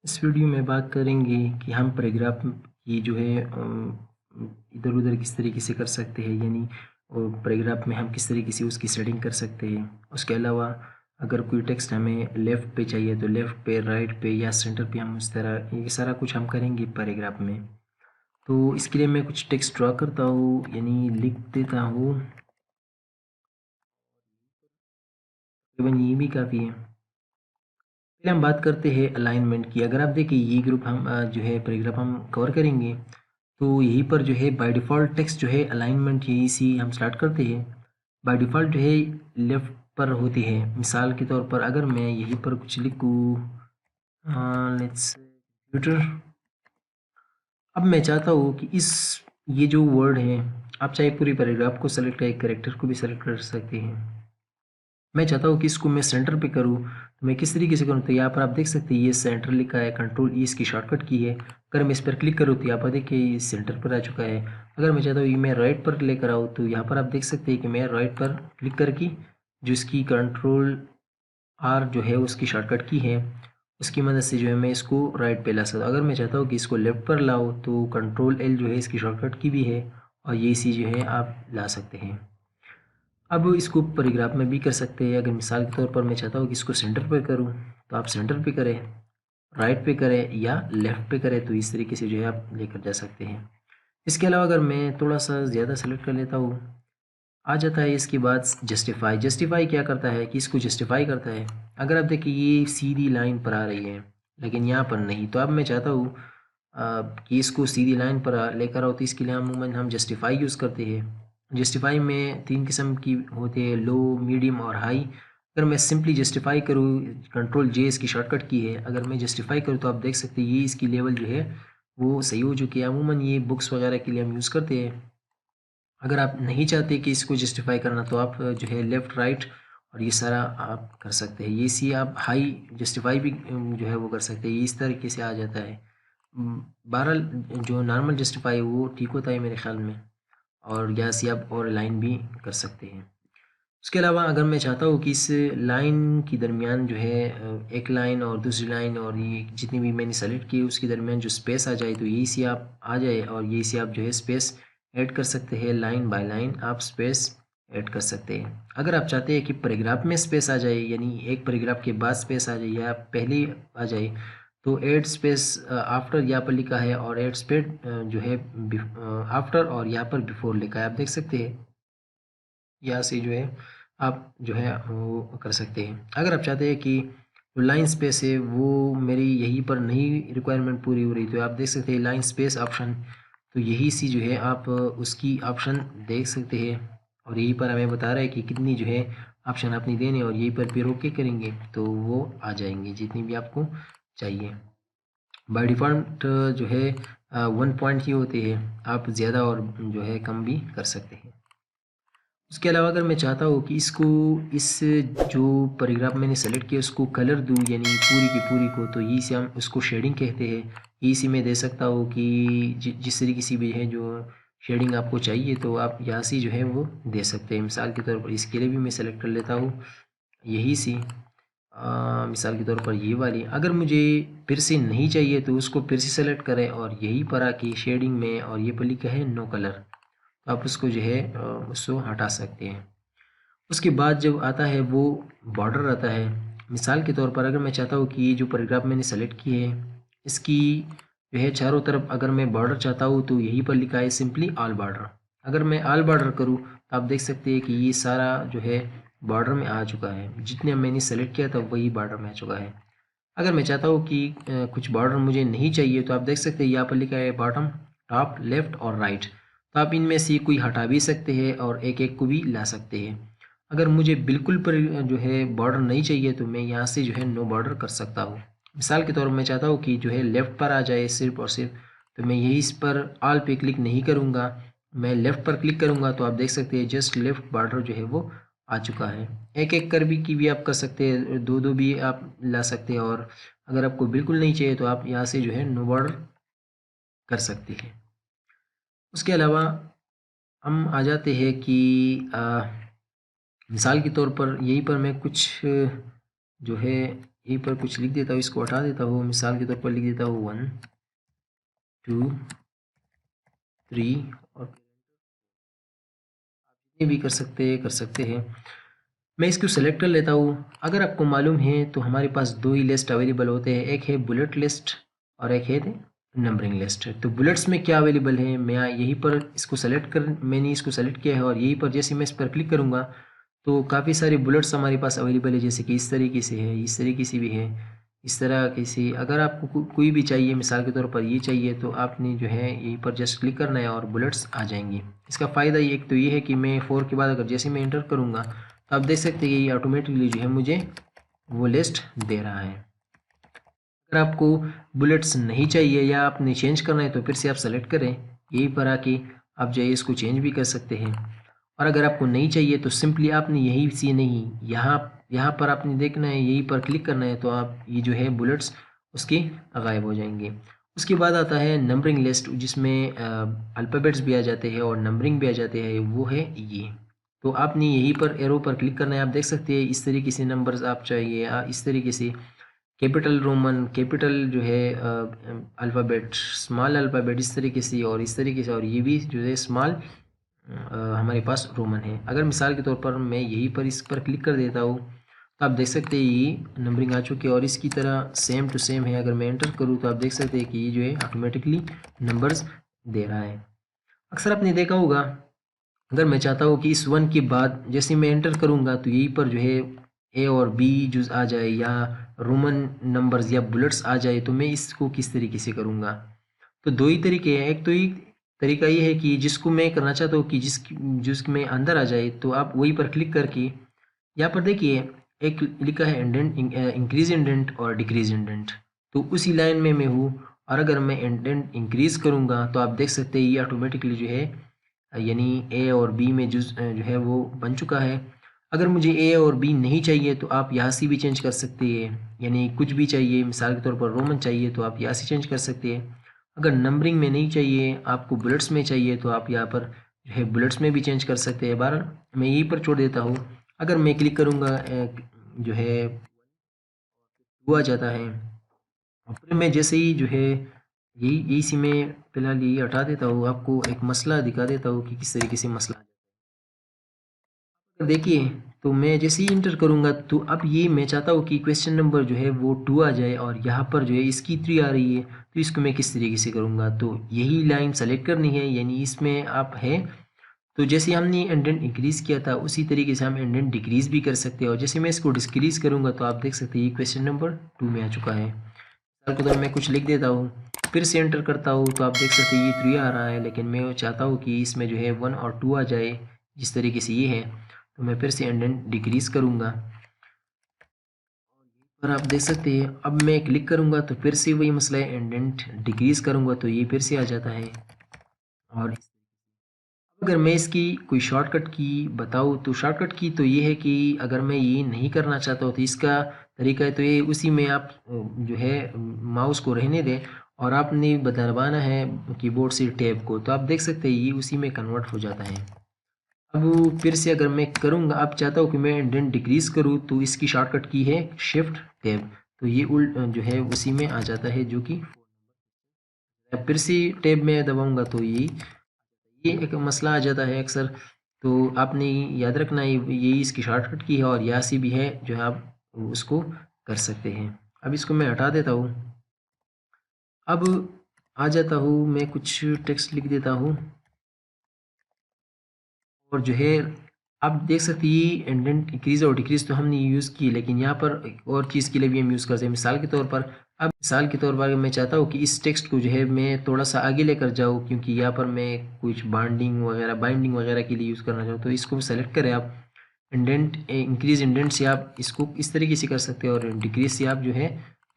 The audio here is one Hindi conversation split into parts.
इस वीडियो में बात करेंगे कि हम पैराग्राफ की जो है इधर उधर किस तरीके से कर सकते हैं, यानी पैराग्राफ में हम किस तरीके से उसकी सेटिंग कर सकते हैं। उसके अलावा अगर कोई टेक्स्ट हमें लेफ़्ट पे चाहिए तो लेफ़्ट पे, राइट पे या सेंटर पे हम उस तरह ये सारा कुछ हम करेंगे पैराग्राफ में। तो इसके लिए मैं कुछ टेक्स्ट ड्रा करता हूँ, यानी लिख देता हूँ। तकरीबन ये भी काफ़ी है। पहले हम बात करते हैं अलाइनमेंट की। अगर आप देखिए ये ग्रुप हम जो है पैराग्राफ हम कवर करेंगे, तो यहीं पर जो है बाय डिफ़ॉल्ट टेक्स्ट जो है अलाइनमेंट यहीं से हम स्टार्ट करते हैं। बाय डिफ़ॉल्ट जो है लेफ़्ट पर होती है। मिसाल के तौर पर अगर मैं यहीं पर कुछ लिखूँ, लेट्स कंप्यूटर। अब मैं चाहता हूँ कि इस ये जो वर्ड है, आप चाहे पूरी पैराग्राफ को सेलेक्ट करें, कैरेक्टर को भी सेलेक्ट कर सकते हैं। मैं चाहता हूँ कि इसको मैं सेंटर पे करूँ, तो मैं किस तरीके से करूँ? तो यहाँ पर आप देख सकते हैं ये सेंटर लिखा है, कंट्रोल ई इसकी शॉर्टकट की है। अगर मैं इस पर क्लिक करूँ तो यहाँ पर देखिए ये सेंटर पर आ चुका है। अगर मैं चाहता हूँ ये मैं राइट पर लेकर आऊँ, तो यहाँ पर आप देख सकते हैं कि मैं राइट पर क्लिक करके जो इसकी कंट्रोल आर जो है उसकी शॉर्टकट की है, उसकी मदद से जो है मैं इसको राइट पे ला सकता हूँ। अगर मैं चाहता हूँ कि इसको लेफ्ट पर लाऊँ, तो कंट्रोल एल जो है इसकी शॉर्टकट की भी है, और ये सी जो है आप ला सकते हैं। अब इसको पैराग्राफ में भी कर सकते हैं। अगर मिसाल के तौर पर मैं चाहता हूँ कि इसको सेंटर पे करूँ, तो आप सेंटर पे करें, राइट पे करें या लेफ़्ट पे करें, तो इस तरीके से जो है आप लेकर जा सकते हैं। इसके अलावा अगर मैं थोड़ा-सा ज़्यादा सेलेक्ट कर लेता हूँ, आ जाता है इसके बाद जस्टिफ़ाई। जस्टिफ़ाई क्या करता है कि इसको जस्टिफ़ाई करता है। अगर आप देखिए ये सीधी लाइन पर आ रही है, लेकिन यहाँ पर नहीं, तो अब मैं चाहता हूँ कि इसको सीधी लाइन पर लेकर आओ, तो इसके लिए अमूमन हम जस्टिफ़ाई यूज़ करते हैं। जस्टिफ़ाई में 3 किस्म की होती है, लो, मीडियम और हाई। अगर मैं सिंपली जस्टिफ़ाई करूँ, कंट्रोल जे इसकी शॉर्टकट की है, अगर मैं जस्टिफ़ाई करूँ तो आप देख सकते हैं ये इसकी लेवल जो है वो सही हो चुकी है। अमूमन ये बुक्स वगैरह के लिए हम यूज़ करते हैं। अगर आप नहीं चाहते कि इसको जस्टिफ़ाई करना, तो आप जो है लेफ़्ट, राइट और ये सारा आप कर सकते हैं। ये सी आप हाई जस्टिफ़ाई भी जो है वो कर सकते हैं। ये इस तरीके से आ जाता है। बहरहाल जो नॉर्मल जस्टिफ़ाई है वो ठीक होता है मेरे ख़्याल में, और यहाँ से आप और लाइन भी कर सकते हैं। उसके अलावा अगर मैं चाहता हूँ कि इस लाइन के दरमियान जो है एक लाइन और दूसरी लाइन और ये जितनी भी मैंने सेलेक्ट की उसके दरमियान जो स्पेस आ जाए, तो यहीं से आप आ जाए और यहीं से आप जो है स्पेस ऐड कर सकते हैं। लाइन बाय लाइन आप स्पेस ऐड कर सकते हैं। अगर आप चाहते हैं कि पैराग्राफ में स्पेस आ जाए, यानी एक पैराग्राफ के बाद स्पेस आ जाए या पहले ही आ जाए, तो ऐड स्पेस आफ्टर यहाँ पर लिखा है, और ऐड स्पेस जो है आफ्टर, और यहाँ पर बिफोर लिखा है, आप देख सकते हैं। यहाँ से जो है आप जो है वो कर सकते हैं। अगर आप चाहते हैं कि जो लाइन स्पेस है वो मेरी यहीं पर नहीं रिक्वायरमेंट पूरी हो रही, तो आप देख सकते हैं लाइन स्पेस ऑप्शन, तो यही सी जो है आप उसकी ऑप्शन देख सकते हैं, और यहीं पर हमें बता रहा है कि कितनी जो है ऑप्शन आपने देने, और यहीं पर फिर ओके करेंगे तो वो आ जाएंगे जितनी भी आपको चाहिए। बाय डिफ़ॉल्ट जो है 1 पॉइंट ही होती है, आप ज़्यादा और जो है कम भी कर सकते हैं। उसके अलावा अगर मैं चाहता हूँ कि इसको इस जो पैराग्राफ मैंने सेलेक्ट किया उसको कलर दूँ, यानी पूरी की पूरी को, तो यहीं से हम उसको शेडिंग कहते हैं। यहीं से मैं दे सकता हूँ कि जिस तरीके से भी है जो शेडिंग आपको चाहिए, तो आप यहाँ से जो है वो दे सकते हैं। मिसाल के तौर पर इसके लिए भी मैं सेलेक्ट कर लेता हूँ यहीं से। मिसाल के तौर पर ये वाली अगर मुझे फिर से नहीं चाहिए, तो उसको फिर से सेलेक्ट करें और यहीं पर आके शेडिंग में, और ये पर लिखा है नो कलर, तो आप उसको जो है उसको हटा सकते हैं। उसके बाद जब आता है वो बॉर्डर आता है। मिसाल के तौर पर अगर मैं चाहता हूँ कि ये जो पैराग्राफ मैंने सेलेक्ट की है इसकी जो है चारों तरफ अगर मैं बॉर्डर चाहता हूँ, तो यहीं पर लिखा है सिंपली ऑल बॉर्डर। अगर मैं ऑल बॉर्डर करूँ तो आप देख सकते हैं कि ये सारा जो है बॉर्डर में आ चुका है। जितने मैंने सेलेक्ट किया था वही बॉर्डर में आ चुका है। अगर मैं चाहता हूँ कि कुछ बॉर्डर मुझे नहीं चाहिए, तो आप देख सकते हैं यहाँ पर लिखा है बॉटम, टॉप, लेफ्ट और राइट, तो आप इनमें से कोई हटा भी सकते हैं और एक एक को भी ला सकते हैं। अगर मुझे बिल्कुल पर जो है बॉर्डर नहीं चाहिए, तो मैं यहाँ से जो है नो बॉर्डर कर सकता हूँ। मिसाल के तौर पर मैं चाहता हूँ कि जो है लेफ़्ट पर आ जाए सिर्फ और सिर्फ, तो मैं यही इस पर ऑल पे क्लिक नहीं करूँगा, मैं लेफ़्ट पर क्लिक करूँगा, तो आप देख सकते हैं जस्ट लेफ़्ट बॉर्डर जो है वो आ चुका है। एक एक कर भी की भी आप कर सकते हैं, दो दो भी आप ला सकते हैं, और अगर आपको बिल्कुल नहीं चाहिए तो आप यहाँ से जो है नो बॉर्डर कर सकते हैं। उसके अलावा हम आ जाते हैं कि मिसाल के तौर पर यहीं पर मैं कुछ जो है यहीं पर कुछ लिख देता हूँ, इसको हटा देता हूँ, मिसाल के तौर पर लिख देता हूँ 1 2 3 और ये भी कर सकते हैं। मैं इसको सेलेक्ट कर लेता हूँ। अगर आपको मालूम है तो हमारे पास दो ही लिस्ट अवेलेबल होते हैं, एक है बुलेट लिस्ट और एक है नंबरिंग लिस्ट। तो बुलेट्स में क्या अवेलेबल है, मैं यहीं पर इसको सेलेक्ट कर मैंने इसको सेलेक्ट किया है और यहीं पर जैसे मैं इस पर क्लिक करूँगा तो काफ़ी सारे बुलेट्स हमारे पास अवेलेबल है, जैसे कि इस तरीके से है, इस तरीके से भी है, इस तरह की से। अगर आपको कोई भी चाहिए, मिसाल के तौर पर ये चाहिए, तो आपने जो है यहीं पर जस्ट क्लिक करना है और बुलेट्स आ जाएंगी। इसका फ़ायदा ये एक तो ये है कि मैं 4 के बाद अगर जैसे मैं एंटर करूँगा तो आप देख सकते हैं कि ये ऑटोमेटिकली जो है मुझे वो लिस्ट दे रहा है। अगर आपको बुलेट्स नहीं चाहिए या आपने चेंज करना है तो फिर से आप सेलेक्ट करें, यहीं पर आके आप जो है इसको चेंज भी कर सकते हैं। और अगर आपको नहीं चाहिए तो सिंपली आपने यही सी नहीं, यहाँ यहाँ पर आपने देखना है, यहीं पर क्लिक करना है, तो आप ये जो है बुलेट्स उसके गायब हो जाएंगे। उसके बाद आता है नंबरिंग लिस्ट, जिसमें अल्फ़ाबेट्स भी आ जाते हैं और नंबरिंग भी आ जाते हैं, वो है ये। तो आपने यहीं पर एरो पर क्लिक करना है। आप देख सकते हैं इस तरीके से नंबर्स आप चाहिए, इस तरीके से कैपिटल रोमन, कैपिटल जो है अल्फ़ाबेट, स्मॉल अल्फ़ाबेट, इस तरीके से और इस तरीके से, और ये भी जो है स्मॉल हमारे पास रोमन है। अगर मिसाल के तौर पर मैं यहीं पर इस पर क्लिक कर देता हूँ तो आप देख सकते हैं ये नंबरिंग आ चुकी है और इसकी तरह सेम टू सेम है। अगर मैं एंटर करूँ तो आप देख सकते हैं कि ये जो है ऑटोमेटिकली नंबर्स दे रहा है। अक्सर आपने देखा होगा, अगर मैं चाहता हूँ कि इस 1 के बाद जैसे मैं एंटर करूँगा तो यहीं पर जो है ए और बी जो आ जाए या रोमन नंबर्स या बुलेट्स आ जाए, तो मैं इसको किस तरीके से करूँगा। तो दो ही तरीके हैं। एक तो ये तरीका ये है कि जिसको मैं करना चाहता हूँ कि जिसमें अंदर आ जाए, तो आप वही पर क्लिक करके यहाँ पर देखिए एक लिखा है इंडेंट, इंक्रीज इंडेंट और डिक्रीज इंडेंट। तो उसी लाइन में मैं हूँ। और अगर मैं इंडेंट इंक्रीज करूँगा तो आप देख सकते हैं ये ऑटोमेटिकली जो है यानी ए और बी में जो है वो बन चुका है। अगर मुझे ए और बी नहीं चाहिए तो आप यहाँ से भी चेंज कर सकते हैं, यानी कुछ भी चाहिए, मिसाल के तौर पर रोमन चाहिए तो आप यहाँ से चेंज कर सकते हैं। अगर नंबरिंग में नहीं चाहिए, आपको बुलेट्स में चाहिए, तो आप यहाँ पर जो है बुलेट्स में भी चेंज कर सकते हैं। बहरहाल मैं यहीं पर छोड़ देता हूँ। अगर मैं क्लिक करूँगा जो है वो आ जाता है। और फिर मैं जैसे ही जो है यही सी मैं फिलहाल यही हटा देता हूँ, आपको एक मसला दिखा देता हूँ कि किस तरीके से मसला देखिए। तो मैं जैसे ही इंटर करूँगा तो अब ये मैं चाहता हूँ कि क्वेश्चन नंबर जो है वो 2 आ जाए और यहाँ पर जो है इसकी 3 आ रही है, तो इसको मैं किस तरीके से करूँगा। तो यही लाइन सेलेक्ट करनी है, यानी इसमें आप है। तो जैसे हमने इंडेंट इंक्रीज़ किया था उसी तरीके से हम इंडेंट डिक्रीज़ भी कर सकते हैं। और जैसे मैं इसको डिक्रीज़ करूँगा तो आप देख सकते हैं ये क्वेश्चन नंबर 2 में आ चुका है। मिसाल के तौर मैं कुछ लिख देता हूँ, फिर से एंटर करता हूँ तो आप देख सकते हैं ये 3 आ रहा है, लेकिन मैं चाहता हूँ कि इसमें जो है 1 और 2 आ जाए, जिस तरीके से ये है। तो मैं फिर से इंडेंट डिक्रीज़ करूँगा और आप देख सकते हैं अब मैं क्लिक करूँगा तो फिर से वही मसला है, इंडेंट डिक्रीज़ करूँगा तो ये फिर से आ जाता है। और अगर मैं इसकी कोई शॉर्टकट की बताऊँ तो शॉर्टकट की तो ये है कि अगर मैं ये नहीं करना चाहता हूँ तो इसका तरीका है, तो ये उसी में आप जो है माउस को रहने दें और आपने दबाना है कीबोर्ड से टैब को, तो आप देख सकते हैं ये उसी में कन्वर्ट हो जाता है। अब फिर से अगर मैं करूँगा, अब चाहता हूँ कि मैं इंडेंट डिक्रीज़ करूँ, तो इसकी शॉर्टकट की है शिफ्ट टैब। तो ये उल्ट जो है उसी में आ जाता है, जो कि फिर से टैब में दबाऊँगा तो ये एक मसला आ जाता है अक्सर। तो आपने याद रखना है यही इसकी शॉर्टकट की है और यहाँ से भी है जो है आप उसको कर सकते हैं। अब इसको मैं हटा देता हूँ। अब आ जाता हूँ, मैं कुछ टेक्स्ट लिख देता हूँ और जो है आप देख सकते हैं ये इंडेंट इंक्रीज और डिक्रीज तो हमने यूज़ की, लेकिन यहाँ पर एक और चीज़ के लिए भी हम यूज़ करते हैं। मिसाल के तौर पर, अब मिसाल के तौर पर अगर मैं चाहता हूँ कि इस टेक्स्ट को जो है मैं थोड़ा सा आगे लेकर जाऊँ, क्योंकि यहाँ पर मैं कुछ बाइंडिंग वगैरह के लिए यूज़ करना चाहूँ, तो इसको सेलेक्ट करें आप। इंडेंट इंक्रीज इंडेंट से आप इसको इस तरीके से कर सकते हैं और डिक्रीज से आप जो है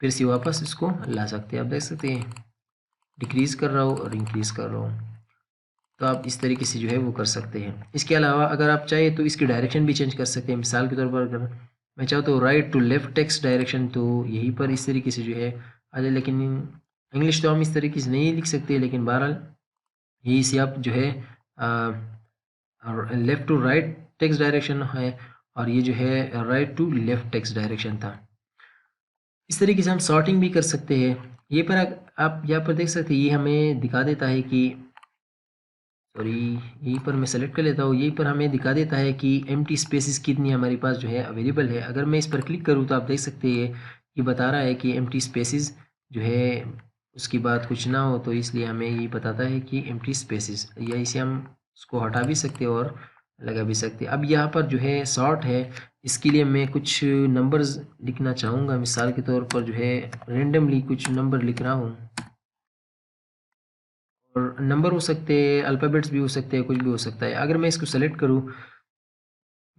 फिर से वापस इसको ला सकते हैं। आप देख सकते हैं डिक्रीज़ कर रहा हूँ और इंक्रीज़ कर रहा हूँ, तो आप इस तरीके से जो है वो कर सकते हैं। इसके अलावा अगर आप चाहें तो इसकी डायरेक्शन भी चेंज कर सकते हैं। मिसाल के तौर पर अगर मैं चाहता हूँ right to left text direction, तो यहीं पर इस तरीके से जो है आ जाए, लेकिन इंग्लिश तो हम इस तरीके से नहीं लिख सकते, लेकिन बहरहाल यही से आप जो है left to right text direction है और ये जो है right to left text direction था। इस तरीके से हम सॉर्टिंग भी कर सकते हैं। ये पर आप यहाँ पर देख सकते हैं, ये हमें दिखा देता है कि सॉरी, यहीं पर मैं सेलेक्ट कर लेता हूँ। यहीं पर हमें दिखा देता है कि एम्प्टी स्पेसेस कितनी हमारे पास जो है अवेलेबल है। अगर मैं इस पर क्लिक करूँ तो आप देख सकते हैं ये बता रहा है कि एम्प्टी स्पेसेस जो है उसकी बात कुछ ना हो, तो इसलिए हमें ये बताता है कि एम्प्टी स्पेसेस, या इसे हम उसको हटा भी सकते हैं और लगा भी सकते हैं। अब यहाँ पर जो है सॉर्ट है, इसके लिए मैं कुछ नंबर्स लिखना चाहूँगा। मिसाल के तौर पर जो है रेंडमली कुछ नंबर लिख रहा हूँ, और नंबर हो सकते हैं, अल्फ़ाबेट्स भी हो सकते हैं, कुछ भी हो सकता है। अगर मैं इसको सेलेक्ट करूँ,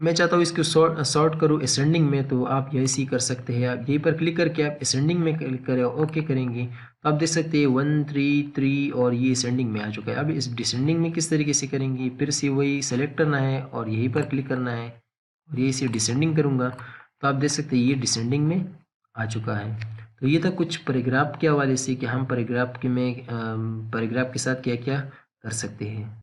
मैं चाहता हूँ इसको सॉर्ट करूँ असेंडिंग में, तो आप यही सी कर सकते हैं। आप यहीं पर क्लिक करके आप असेंडिंग में क्लिक करें, ओके करेंगे तो आप देख सकते हैं 1 3 3 और ये असेंडिंग में आ चुका है। अब इस डिसेंडिंग में किस तरीके से करेंगे, फिर से वही सेलेक्ट करना है और यहीं पर क्लिक करना है और यही से डिसेंडिंग करूँगा, तो आप देख सकते हैं ये डिसेंडिंग में आ चुका है। तो ये था कुछ पैराग्राफ के हवाले से कि हम पैराग्राफ के साथ क्या क्या कर सकते हैं।